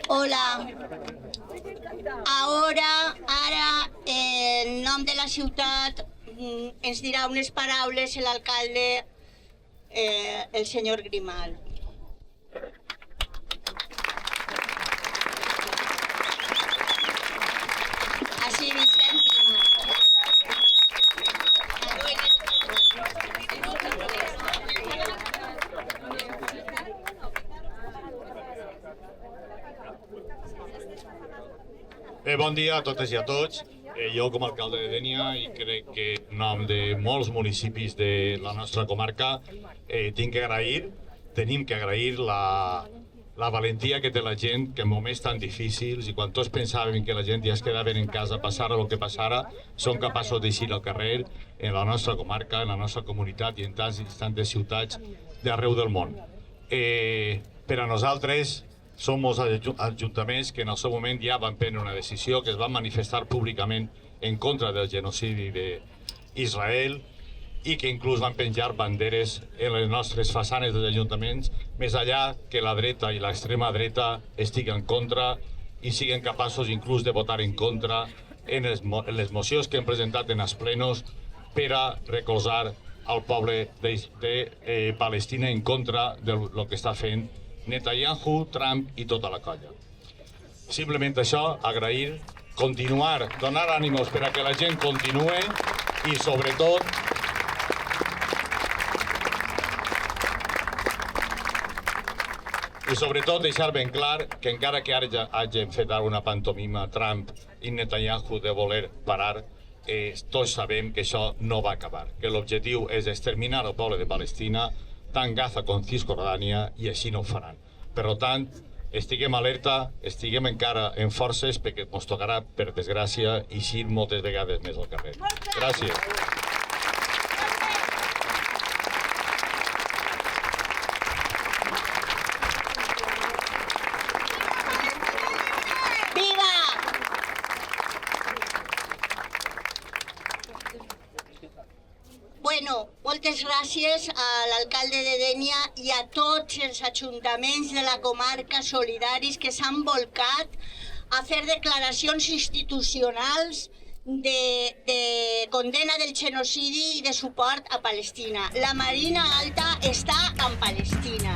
Hola. Ara, en nom de la ciutat, ens dirà unes paraules l'alcalde, el senyor Grimal. Així, Vicent Grimal. Bon dia a totes i a tots. Jo com a alcalde de Dénia i crec que en nom de molts municipis de la nostra comarca tenim que agrair la valentia que té la gent que en moments tan difícils i quan tots pensàvem que la gent ja es quedava en casa, passara el que passara, són capaços d'eixir al carrer en la nostra comarca, en la nostra comunitat i en tantes ciutats d'arreu del món. Per a nosaltres són molts ajuntaments que en el seu moment ja van prendre una decisió, que es van manifestar públicament en contra del genocidi d'Israel i que inclús van penjar banderes en les nostres façanes dels ajuntaments, més allà que la dreta i l'extrema dreta estiguen en contra i siguin capaços inclús de votar en contra en les mocions que hem presentat en els plenos per a recolzar al poble de Palestina en contra del que està fent Netanyahu, Trump i tota la colla. Simplement això, agrair, continuar, donar ànimos per a que la gent continue i sobretot deixar ben clar que encara que ara hagin fet una pantomima Trump i Netanyahu de voler parar, tots sabem que això no va acabar, que l'objectiu és exterminar el poble de Palestina, tant Gaza com Cisjordània, i així no ho faran. Per tant, estiguem alerta, estiguem encara en forces, perquè ens tocarà, per desgràcia, eixir moltes vegades més al carrer. Gràcies. Moltes gràcies a l'alcalde de Dénia i a tots els ajuntaments de la comarca solidaris que s'han volcat a fer declaracions institucionals de condena del genocidi i de suport a Palestina. La Marina Alta està en Palestina.